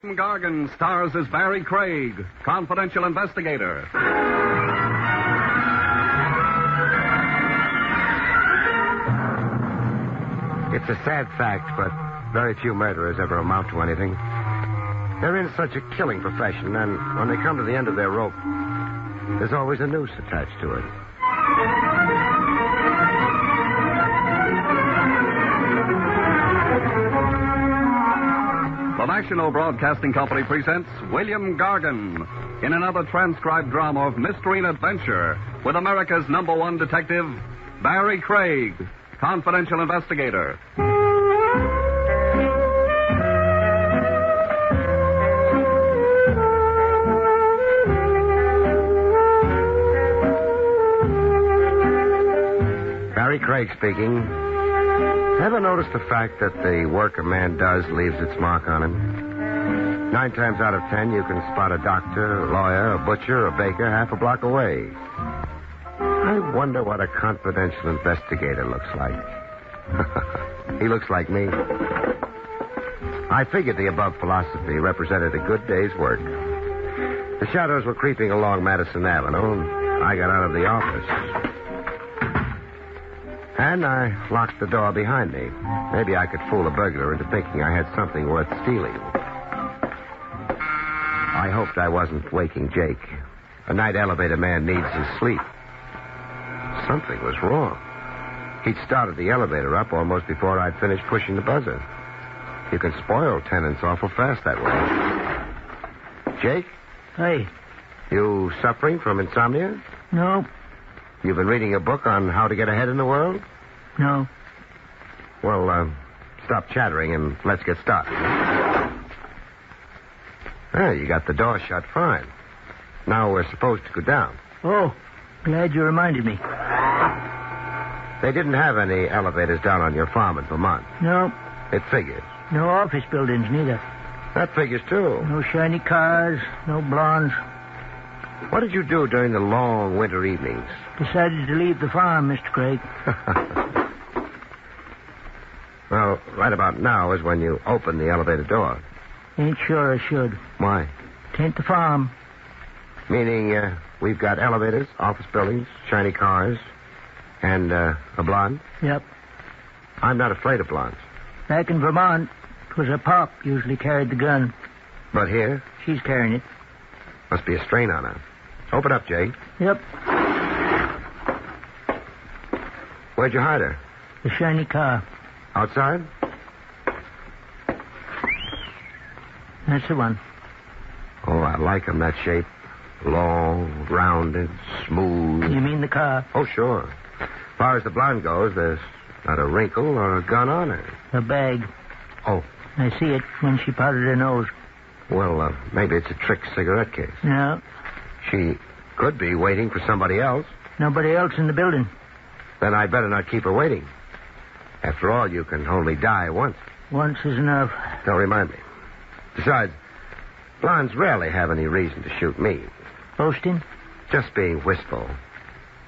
Gargan stars as Barrie Craig, confidential investigator. It's a sad fact, but very few murderers ever amount to anything. They're in such a killing profession, and when they come to the end of their rope, there's always a noose attached to it. The National Broadcasting Company presents William Gargan in another transcribed drama of mystery and adventure with America's #1 detective, Barrie Craig, confidential investigator. Barrie Craig speaking. Ever noticed the fact that the work a man does leaves its mark on him? 9 times out of 10, you can spot a doctor, a lawyer, a butcher, a baker half a block away. I wonder what a confidential investigator looks like. He looks like me. I figured the above philosophy represented a good day's work. The shadows were creeping along Madison Avenue, and I got out of the office. And I locked the door behind me. Maybe I could fool a burglar into thinking I had something worth stealing. I hoped I wasn't waking Jake. A night elevator man needs his sleep. Something was wrong. He'd started the elevator up almost before I'd finished pushing the buzzer. You can spoil tenants awful fast that way. Jake? Hey. You suffering from insomnia? No. You've been reading a book on how to get ahead in the world? No. Well, stop chattering and let's get started. You got the door shut fine. Now we're supposed to go down. Oh, glad you reminded me. They didn't have any elevators down on your farm in Vermont. No. It figures. No office buildings, neither. That figures, too. No shiny cars, no blondes. What did you do during the long winter evenings? Decided to leave the farm, Mr. Craig. Well, right about now is when you open the elevator door. Ain't sure I should. Why? Tain't the farm. Meaning, we've got elevators, office buildings, shiny cars, and a blonde? Yep. I'm not afraid of blondes. Back in Vermont, 'twas a pop usually carried the gun. But here? She's carrying it. Must be a strain on her. Open up, Jake. Yep. Where'd you hide her? The shiny car. Outside? That's the one. Oh, I like 'em that shape. Long, rounded, smooth. You mean the car? Oh, sure. As far as the blonde goes, there's not a wrinkle or a gun on her. A bag. Oh. I see it when she powdered her nose. Well, maybe it's a trick cigarette case. No. She could be waiting for somebody else. Nobody else in the building. Then I'd better not keep her waiting. After all, you can only die once. Once is enough. Don't remind me. Besides, blondes rarely have any reason to shoot me. Boasting? Just being wistful.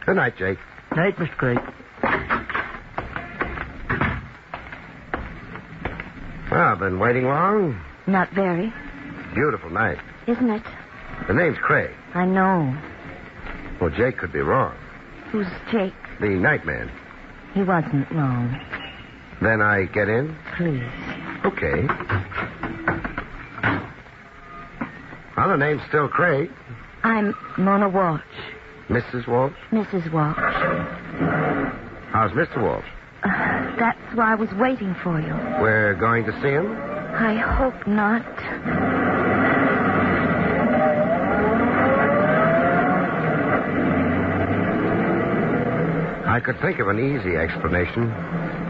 Good night, Jake. Night, Mr. Craig. Well, been waiting long? Not very. Beautiful night. Isn't it? The name's Craig. I know. Well, Jake could be wrong. Who's Jake? The night man. He wasn't wrong. Then I get in? Please. Okay. Well, the name's still Craig. I'm Mona Walsh. Mrs. Walsh? Mrs. Walsh. How's Mr. Walsh? That's why I was waiting for you. We're going to see him? I hope not. I could think of an easy explanation.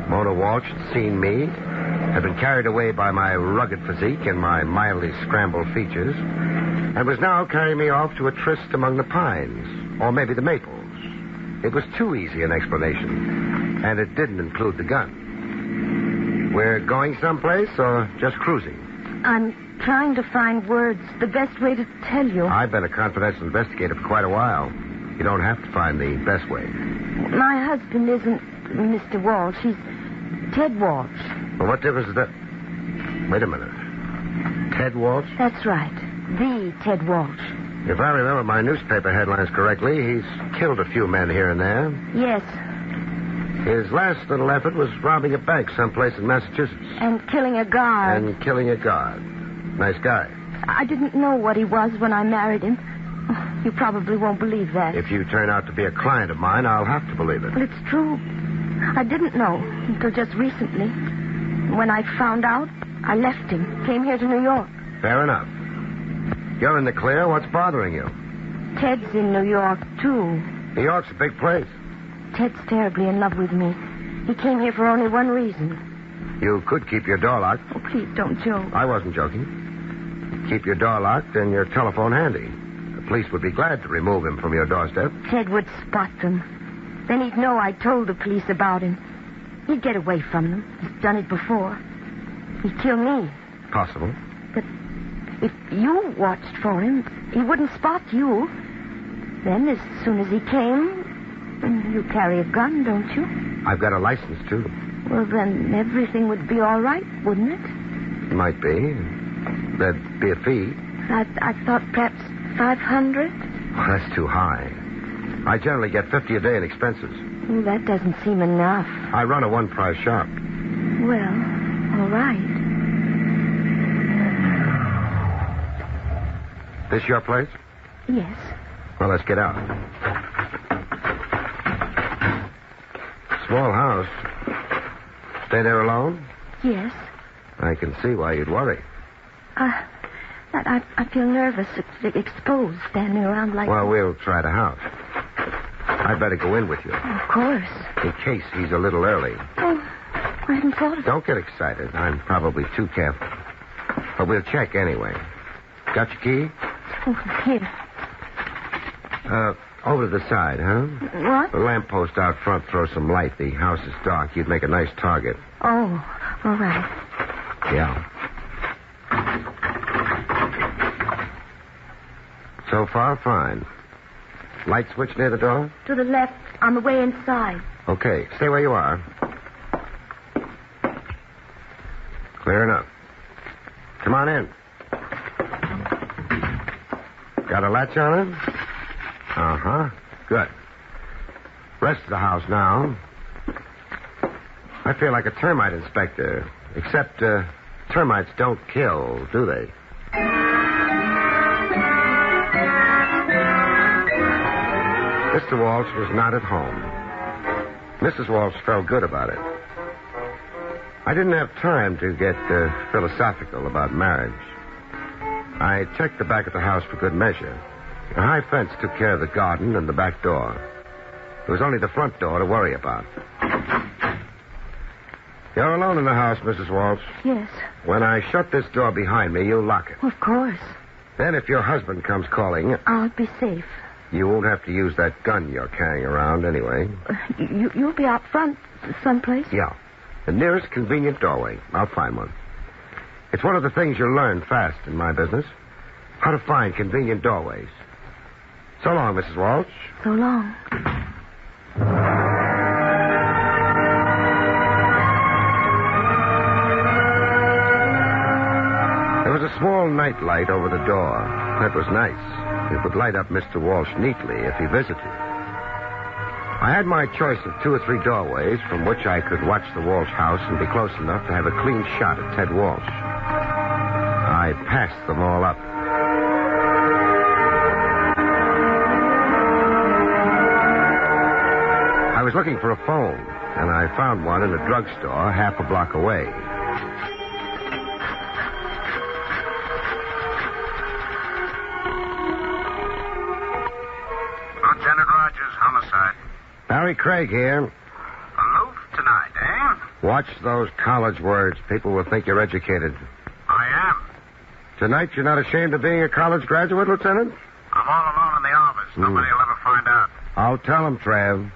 Mona Walsh had seen me, had been carried away by my rugged physique and my mildly scrambled features, and was now carrying me off to a tryst among the pines, or maybe the maples. It was too easy an explanation, and it didn't include the gun. We're going someplace or just cruising? I'm trying to find words, the best way to tell you. I've been a confidential investigator for quite a while. You don't have to find the best way. My husband isn't Mr. Walsh. He's Ted Walsh. Well, what difference is that? Wait a minute. Ted Walsh? That's right. The Ted Walsh. If I remember my newspaper headlines correctly, he's killed a few men here and there. Yes. His last little effort was robbing a bank someplace in Massachusetts. And killing a guard. And killing a guard. Nice guy. I didn't know what he was when I married him. You probably won't believe that. If you turn out to be a client of mine, I'll have to believe it. But it's true. I didn't know until just recently. When I found out, I left him. Came here to New York. Fair enough. You're in the clear. What's bothering you? Ted's in New York, too. New York's a big place. Ted's terribly in love with me. He came here for only one reason. You could keep your door locked. Oh, please don't joke. I wasn't joking. Keep your door locked and your telephone handy. The police would be glad to remove him from your doorstep. Ted would spot them. Then he'd know I told the police about him. He'd get away from them. He's done it before. He'd kill me. Possible. But if you watched for him, he wouldn't spot you. Then, as soon as he came, you carry a gun, don't you? I've got a license, too. Well, then everything would be all right, wouldn't it? Might be. There'd be a fee. I thought perhaps $500. Oh, that's too high. I generally get $50 a day in expenses. Well, that doesn't seem enough. I run a one-price shop. Well, all right. This your place? Yes. Well, let's get out. Small house. Stay there alone? Yes. I can see why you'd worry. I feel nervous, exposed, standing around like... Well, we'll try the house. I'd better go in with you. Of course. In case he's a little early. Oh, I hadn't thought of... Don't get excited. I'm probably too careful. But we'll check anyway. Got your key? Oh, here. Over to the side, huh? What? The lamppost out front throws some light. The house is dark. You'd make a nice target. Oh, all right. Yeah. So far, fine. Light switch near the door? To the left, on the way inside. Okay, stay where you are. Clear enough. Come on in. Got a latch on it? Uh-huh. Good. Rest of the house now. I feel like a termite inspector. Except, termites don't kill, do they? Mr. Walsh was not at home. Mrs. Walsh felt good about it. I didn't have time to get philosophical about marriage. I checked the back of the house for good measure. A high fence took care of the garden and the back door. There was only the front door to worry about. You're alone in the house, Mrs. Walsh. Yes. When I shut this door behind me, you'll lock it. Of course. Then if your husband comes calling... I'll be safe. You won't have to use that gun you're carrying around anyway. You'll be out front someplace? Yeah. The nearest convenient doorway. I'll find one. It's one of the things you'll learn fast in my business. How to find convenient doorways. So long, Mrs. Walsh. So long. There was a small night light over the door. That was nice. It would light up Mr. Walsh neatly if he visited. I had my choice of 2 or 3 doorways from which I could watch the Walsh house and be close enough to have a clean shot at Ted Walsh. I passed them all up. I was looking for a phone, and I found one in a drugstore half a block away. Lieutenant Rogers, homicide. Barrie Craig here. Aloof tonight, eh? Watch those college words. People will think you're educated. I am. Tonight you're not ashamed of being a college graduate, Lieutenant? I'm all alone in the office. Nobody will ever find out. I'll tell them, Trav.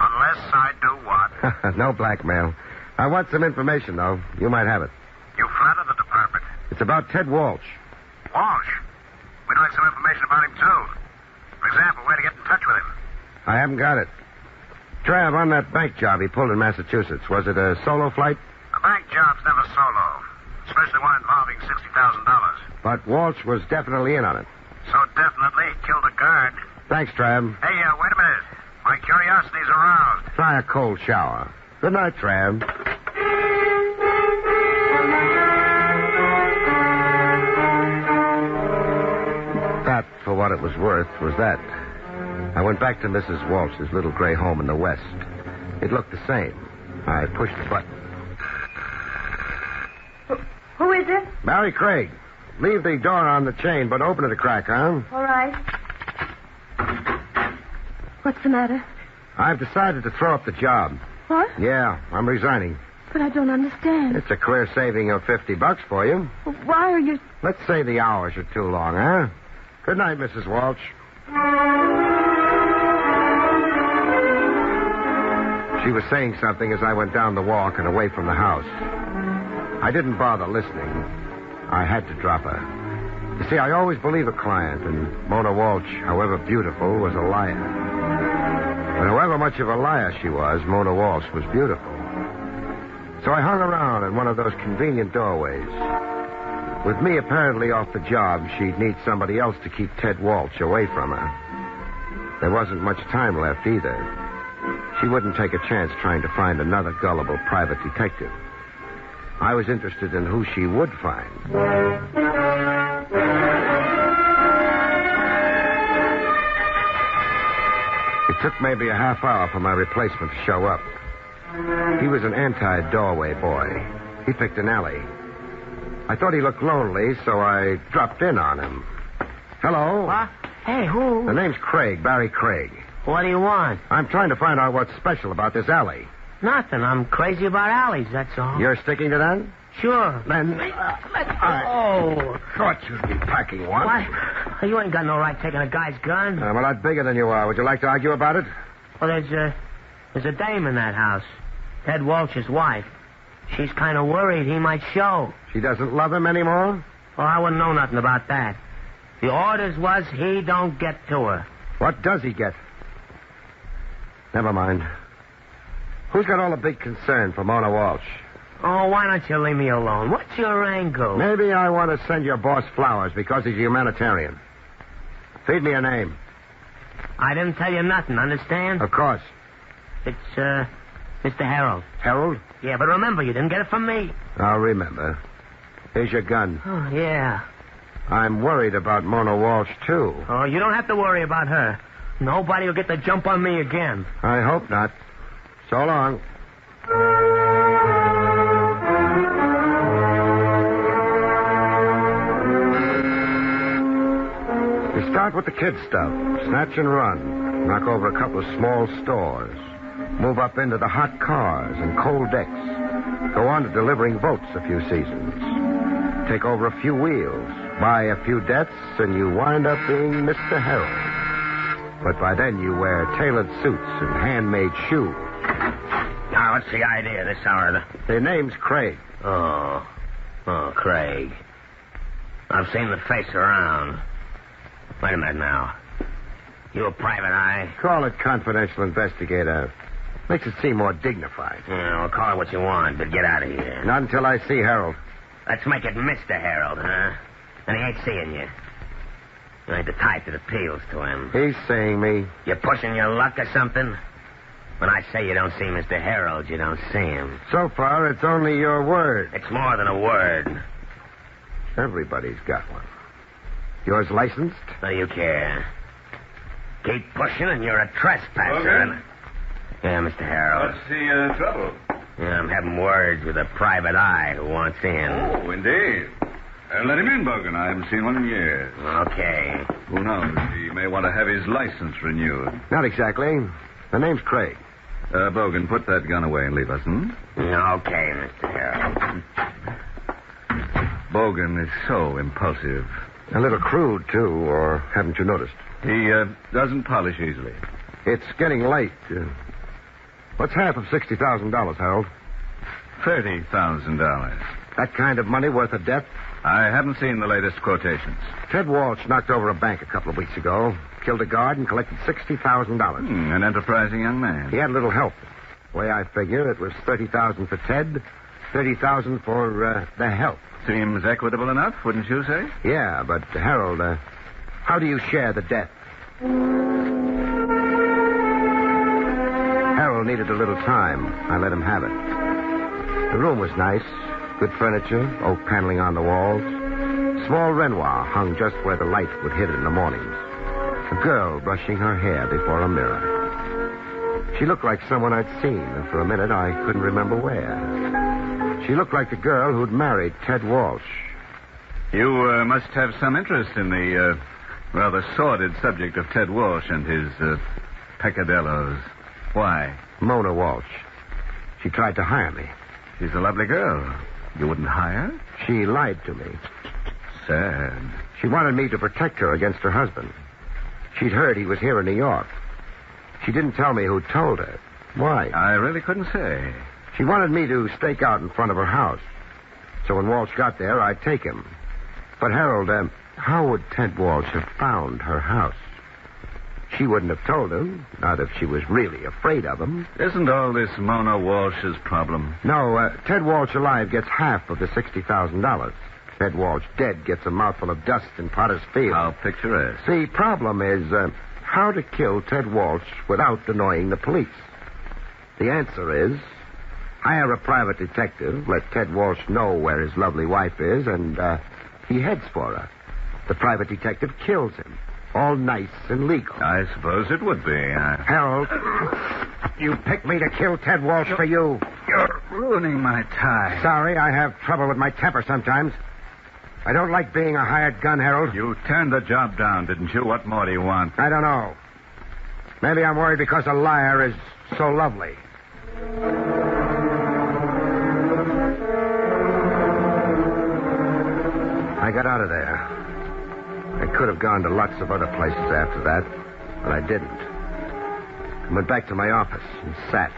Unless I do what? No blackmail. I want some information, though. You might have it. You flatter the department. It's about Ted Walsh. Walsh. We'd like some information about him, too. For example, where to get in touch with him. I haven't got it. Trav, on that bank job he pulled in Massachusetts, was it a solo flight? A bank job's never solo. especially one involving $60,000. But Walsh was definitely in on it. So definitely he killed a guard. Thanks, Trav. Hey, wait a minute. My curiosity's aroused. Try a cold shower. Good night, Trav. That, for what it was worth, was that. I went back to Mrs. Walsh's little gray home in the West. It looked the same. I pushed the button. Who is it? Barrie Craig. Leave the door on the chain, but open it a crack, huh? All right. What's the matter? I've decided to throw up the job. What? Yeah, I'm resigning. But I don't understand. It's a clear saving of $50 for you. Why are you... Let's say the hours are too long, huh? Good night, Mrs. Walsh. She was saying something as I went down the walk and away from the house. I didn't bother listening. I had to drop her. You see, I always believe a client, and Mona Walsh, however beautiful, was a liar. But however much of a liar she was, Mona Walsh was beautiful. So I hung around in one of those convenient doorways. With me apparently off the job, she'd need somebody else to keep Ted Walsh away from her. There wasn't much time left either. She wouldn't take a chance trying to find another gullible private detective. I was interested in who she would find. It took maybe a half hour for my replacement to show up. He was an anti-doorway boy. He picked an alley. I thought he looked lonely, so I dropped in on him. Hello? What? Hey, who? The name's Craig, Barrie Craig. What do you want? I'm trying to find out what's special about this alley. Nothing. I'm crazy about alleys, that's all. You're sticking to that? Sure. Then... Let's go. I thought you'd be packing one. What? You ain't got no right taking a guy's gun. I'm a lot bigger than you are. Would you like to argue about it? Well, there's a dame in that house. Ted Walsh's wife. She's kind of worried he might show. She doesn't love him anymore? Well, I wouldn't know nothing about that. The orders was he don't get to her. What does he get? Never mind. Who's got all the big concern for Mona Walsh? Oh, why don't you leave me alone? What's your angle? Maybe I want to send your boss flowers because he's a humanitarian. Feed me a name. I didn't tell you nothing, understand? Of course. It's, Mr. Harold. Harold? Yeah, but remember, you didn't get it from me. I'll remember. Here's your gun. Oh, yeah. I'm worried about Mona Walsh, too. Oh, you don't have to worry about her. Nobody will get the jump on me again. I hope not. So long. We start with the kid stuff. Snatch and run. Knock over a couple of small stores. Move up into the hot cars and cold decks. Go on to delivering votes a few seasons. Take over a few wheels. Buy a few debts, and you wind up being Mr. Harold. But by then you wear tailored suits and handmade shoes. Now, what's the idea this hour? Their name's Craig. Oh, Craig. I've seen the face around. Wait a minute now. You a private eye? Call it confidential investigator. Makes it seem more dignified. Yeah, well, call it what you want, but get out of here. Not until I see Harold. Let's make it Mr. Harold, huh? And he ain't seeing you. You ain't the type that appeals to him. He's seeing me. You pushing your luck or something? When I say you don't see Mr. Harold, you don't see him. So far, it's only your word. It's more than a word. Everybody's got one. Yours licensed? What do you care? Keep pushing and you're a trespasser. Okay. Yeah, Mr. Harold. What's the trouble? Yeah, I'm having words with a private eye who wants in. Oh, indeed. Let him in, Bogan. I haven't seen one in years. Okay. Who knows? He may want to have his license renewed. Not exactly. The name's Craig. Bogan, put that gun away and leave us, Okay, Mr. Harold. Bogan is so impulsive. A little crude, too, or haven't you noticed? He doesn't polish easily. It's getting late. What's half of $60,000, Harold? $30,000. That kind of money worth a death? I haven't seen the latest quotations. Ted Walsh knocked over a bank a couple of weeks ago, killed a guard, and collected $60,000. An enterprising young man. He had a little help. The way I figure, it was $30,000 for Ted, $30,000 for the help. Seems equitable enough, wouldn't you say? Yeah, but Harold, how do you share the debt? Harold needed a little time. I let him have it. The room was nice. Good furniture, oak paneling on the walls. Small Renoir hung just where the light would hit it in the mornings. A girl brushing her hair before a mirror. She looked like someone I'd seen, and for a minute I couldn't remember where. She looked like the girl who'd married Ted Walsh. You must have some interest in the rather sordid subject of Ted Walsh and his peccadillos. Why? Mona Walsh. She tried to hire me. She's a lovely girl. You wouldn't hire? She lied to me. Sad. She wanted me to protect her against her husband. She'd heard he was here in New York. She didn't tell me who told her. Why? I really couldn't say. She wanted me to stake out in front of her house. So when Walsh got there, I'd take him. But, Harold, how would Ted Walsh have found her house? She wouldn't have told him, not if she was really afraid of him. Isn't all this Mona Walsh's problem? No, Ted Walsh alive gets half of the $60,000. Ted Walsh dead gets a mouthful of dust in Potter's Field. How picturesque. The problem is how to kill Ted Walsh without annoying the police. The answer is hire a private detective, let Ted Walsh know where his lovely wife is, and he heads for her. The private detective kills him. All nice and legal. I suppose it would be. Harold, you picked me to kill Ted Walsh for you. You're ruining my tie. Sorry, I have trouble with my temper sometimes. I don't like being a hired gun, Harold. You turned the job down, didn't you? What more do you want? I don't know. Maybe I'm worried because a liar is so lovely. I got out of there. I could have gone to lots of other places after that, but I didn't. I went back to my office and sat.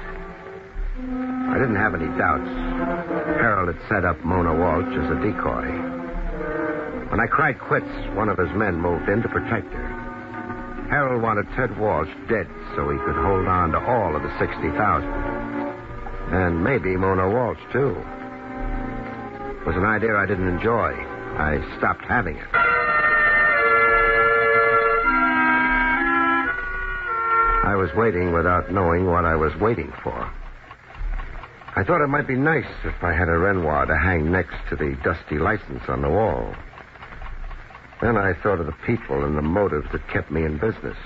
I didn't have any doubts. Harold had set up Mona Walsh as a decoy. When I cried quits, one of his men moved in to protect her. Harold wanted Ted Walsh dead so he could hold on to all of the $60,000. And maybe Mona Walsh, too. It was an idea I didn't enjoy. I stopped having it. I was waiting without knowing what I was waiting for. I thought it might be nice if I had a Renoir to hang next to the dusty license on the wall. Then I thought of the people and the motives that kept me in business.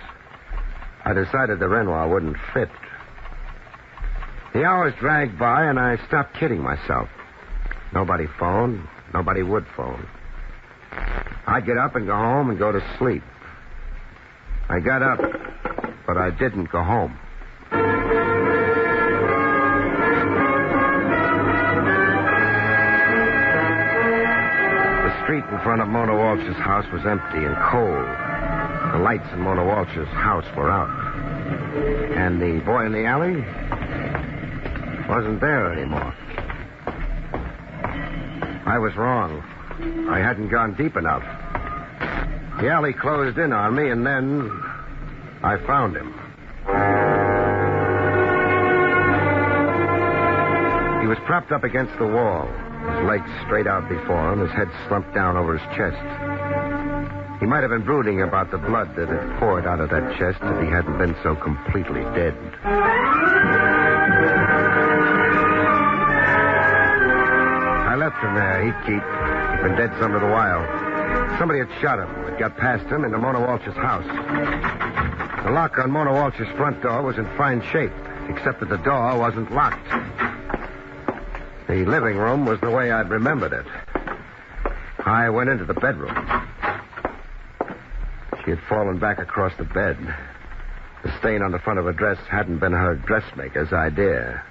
I decided the Renoir wouldn't fit. The hours dragged by, and I stopped kidding myself. Nobody phoned. Nobody would phone. I'd get up and go home and go to sleep. I got up, but I didn't go home. The street in front of Mona Walsh's house was empty and cold. The lights in Mona Walsh's house were out. And the boy in the alley wasn't there anymore. I was wrong. I hadn't gone deep enough. The alley closed in on me, and then I found him. He was propped up against the wall, his legs straight out before him, his head slumped down over his chest. He might have been brooding about the blood that had poured out of that chest if he hadn't been so completely dead. I left him there. He'd keep. He'd been dead some little while. Somebody had shot him. It got past him into Mona Walsh's house. The lock on Mona Walsh's front door was in fine shape, except that the door wasn't locked. The living room was the way I'd remembered it. I went into the bedroom. She had fallen back across the bed. The stain on the front of her dress hadn't been her dressmaker's idea.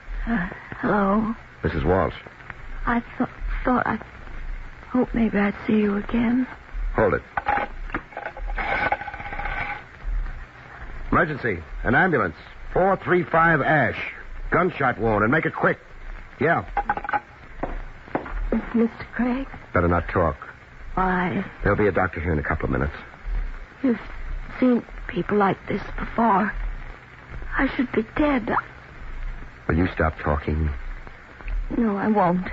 Hello? Mrs. Walsh. I thought I hoped maybe I'd see you again. Hold it. Emergency. An ambulance. 435 Ash. Gunshot wound, and make it quick. Yeah. Mr. Craig? Better not talk. Why? There'll be a doctor here in a couple of minutes. You've seen people like this before. I should be dead. Will you stop talking? No, I won't.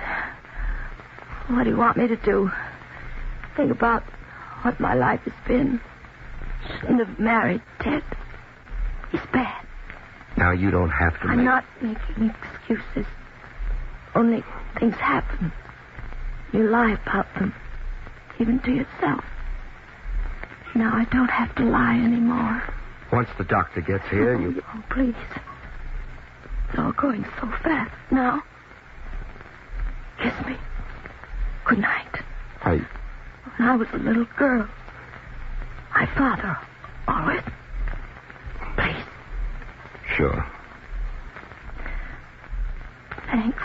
What do you want me to do? Think about what my life has been. Shouldn't have married Ted. He's bad. Now, you don't have to I'm not making excuses. Only things happen. You lie about them, even to yourself. Now I don't have to lie anymore. Once the doctor gets here, you... Oh, please. It's all going so fast now. Kiss me. Good night. When I was a little girl, my father always... Please. Sure. Thanks.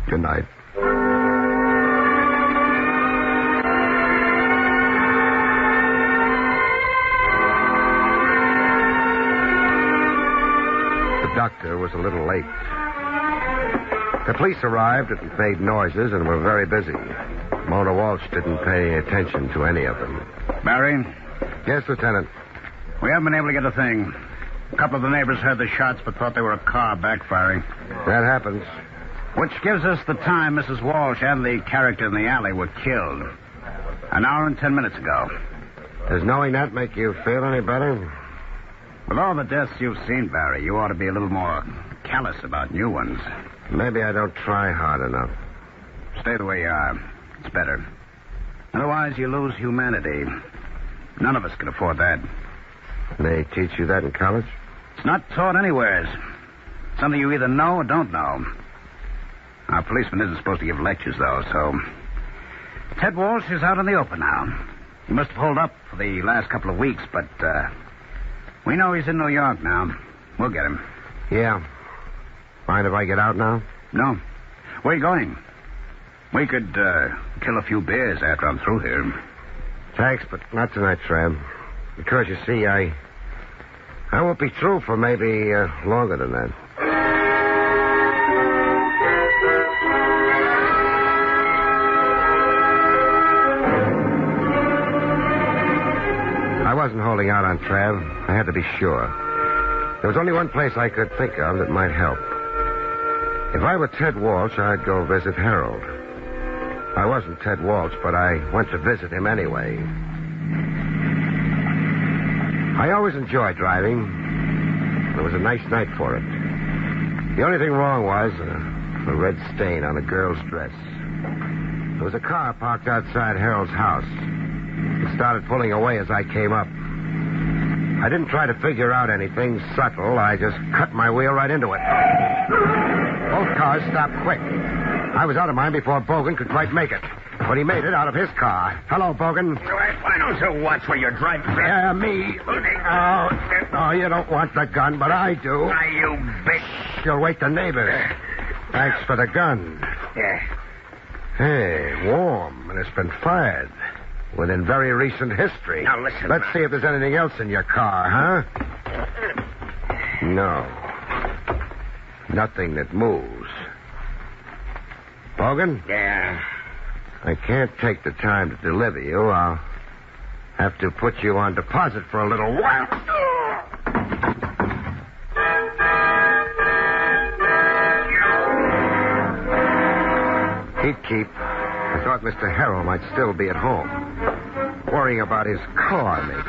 Good night. The doctor was a little late. The police arrived and made noises and were very busy. Mona Walsh didn't pay attention to any of them. Barry? Yes, Lieutenant. We haven't been able to get a thing. A couple of the neighbors heard the shots but thought they were a car backfiring. That happens. Which gives us the time Mrs. Walsh and the character in the alley were killed. An hour and 10 minutes ago. Does knowing that make you feel any better? With all the deaths you've seen, Barry, you ought to be a little more callous about new ones. Maybe I don't try hard enough. Stay the way you are. It's better. Otherwise, you lose humanity. None of us can afford that. They teach you that in college? It's not taught anywheres. Something you either know or don't know. Our policeman isn't supposed to give lectures, though, so... Ted Walsh is out in the open now. He must have holed up for the last couple of weeks, but, we know he's in New York now. We'll get him. Yeah. Mind if I get out now? No. Where are you going? We could, kill a few bears after I'm through here. Thanks, but not tonight, Trav. Because, you see, I won't be through for maybe longer than that. I wasn't holding out on Trav. I had to be sure. There was only one place I could think of that might help. If I were Ted Walsh, I'd go visit Harold. I wasn't Ted Walsh, but I went to visit him anyway. I always enjoyed driving. It was a nice night for it. The only thing wrong was a red stain on a girl's dress. There was a car parked outside Harold's house. It started pulling away as I came up. I didn't try to figure out anything subtle. I just cut my wheel right into it. Both cars stopped quick. I was out of mine before Bogan could quite make it. But he made it out of his car. Hello, Bogan. Why don't you watch where you're driving? Yeah, me. Oh, you don't want the gun, but I do. Why, you bitch. You'll wake the neighbors. Thanks for the gun. Yeah. Hey, warm, and it's been fired. Within very recent history. Now, listen. Let's see if there's anything else in your car, huh? No. Nothing that moves. Bogan? Yeah. I can't take the time to deliver you. I'll have to put you on deposit for a little while. He'd keep. I thought Mr. Harrell might still be at home. Worrying about his car, maybe.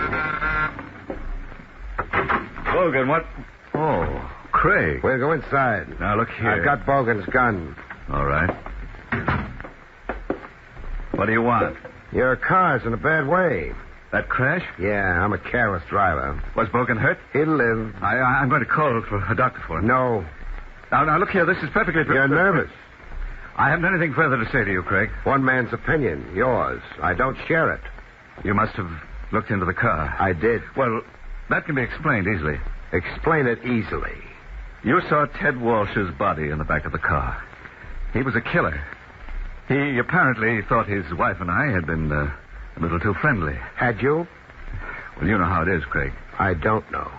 Bogan, what? Oh, Craig. We'll go inside. Now, look here. I've got Bogan's gun. All right. What do you want? Your car's in a bad way. That crash? Yeah, I'm a careless driver. Was Bogan hurt? He'll live. I'm going to call for a doctor for him. No. Now, look here. This is perfectly... You're nervous. I haven't anything further to say to you, Craig. One man's opinion. Yours. I don't share it. You must have looked into the car. I did. Well, that can be explained easily. Explain it easily. You saw Ted Walsh's body in the back of the car. He was a killer. He apparently thought his wife and I had been a little too friendly. Had you? Well, you know how it is, Craig. I don't know.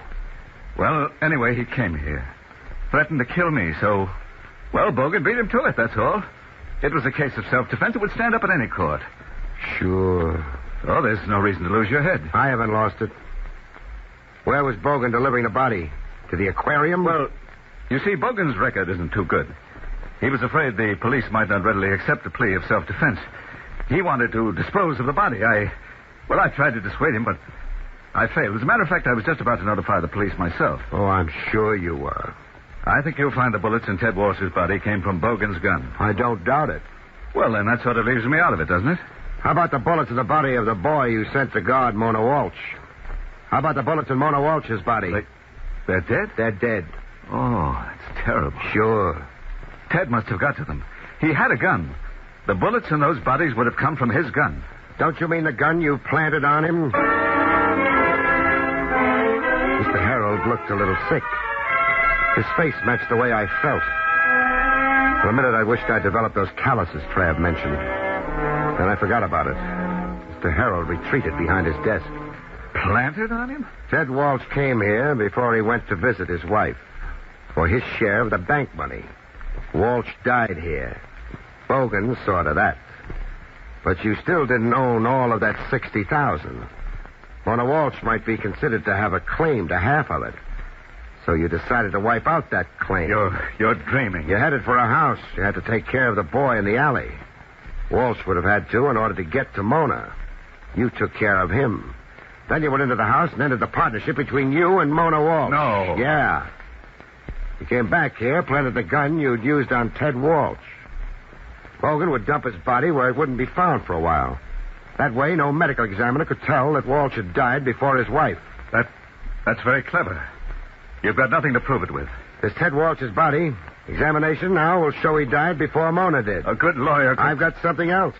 Well, anyway, he came here. Threatened to kill me, so... Well, Bogan beat him to it, that's all. It was a case of self-defense. It would stand up at any court. Sure. Oh, there's no reason to lose your head. I haven't lost it. Where was Bogan delivering the body? To the aquarium? Well, You see, Bogan's record isn't too good. He was afraid the police might not readily accept a plea of self-defense. He wanted to dispose of the body. I tried to dissuade him, but I failed. As a matter of fact, I was just about to notify the police myself. Oh, I'm sure you were. I think you'll find the bullets in Ted Walsh's body came from Bogan's gun. I don't doubt it. Well, then that sort of leaves me out of it, doesn't it? How about the bullets in the body of the boy you sent to guard Mona Walsh? How about the bullets in Mona Walsh's body? They're dead? They're dead. Oh, it's terrible. Sure. Ted must have got to them. He had a gun. The bullets in those bodies would have come from his gun. Don't you mean the gun you planted on him? Mr. Harold looked a little sick. His face matched the way I felt. For a minute, I wished I'd developed those calluses Trav mentioned. Then I forgot about it. Mr. Harold retreated behind his desk. Planted on him? Ted Walsh came here before he went to visit his wife for his share of the bank money. Walsh died here. Bogan saw to that. But you still didn't own all of that $60,000. Mona Walsh might be considered to have a claim to half of it. So you decided to wipe out that claim. You're dreaming. You headed for a house. You had to take care of the boy in the alley. Walsh would have had to in order to get to Mona. You took care of him. Then you went into the house and ended the partnership between you and Mona Walsh. No. Yeah. You came back here, planted the gun you'd used on Ted Walsh. Bogan would dump his body where it wouldn't be found for a while. That way, no medical examiner could tell that Walsh had died before his wife. That's very clever. You've got nothing to prove it with. There's Ted Walsh's body. Examination now will show he died before Mona did. A good lawyer could... I've got something else.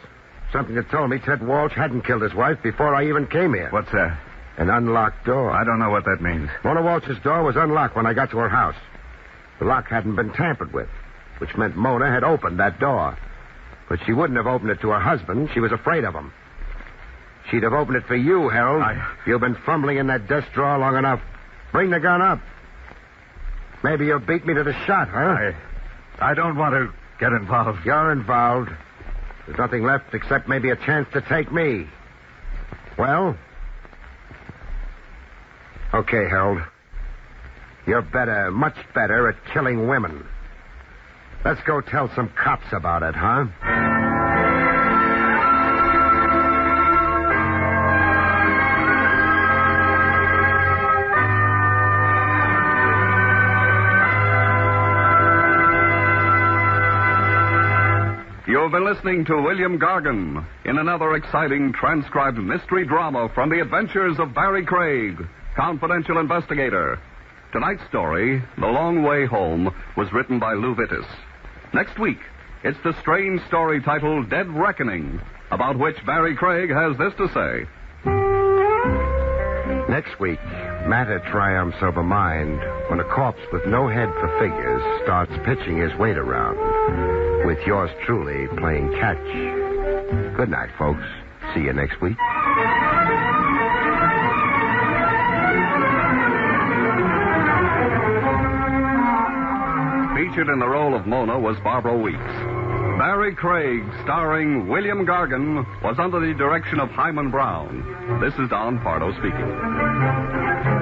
Something that told me Ted Walsh hadn't killed his wife before I even came here. What's that? An unlocked door. I don't know what that means. Mona Walsh's door was unlocked when I got to her house. The lock hadn't been tampered with, which meant Mona had opened that door. But she wouldn't have opened it to her husband. She was afraid of him. She'd have opened it for you, Harold. You've been fumbling in that desk drawer long enough. Bring the gun up. Maybe you'll beat me to the shot, huh? I don't want to get involved. You're involved. There's nothing left except maybe a chance to take me. Well? Okay, Harold. You're better, much better at killing women. Let's go tell some cops about it, huh? You've been listening to William Gargan in another exciting transcribed mystery drama from the adventures of Barrie Craig, confidential investigator. Tonight's story, The Long Way Home, was written by Lou Vittis. Next week, it's the strange story titled Dead Reckoning, about which Barrie Craig has this to say. Next week, matter triumphs over mind when a corpse with no head for figures starts pitching his weight around, with yours truly playing catch. Good night, folks. See you next week. Featured in the role of Mona was Barbara Weeks. Barrie Craig, starring William Gargan, was under the direction of Hyman Brown. This is Don Pardo speaking.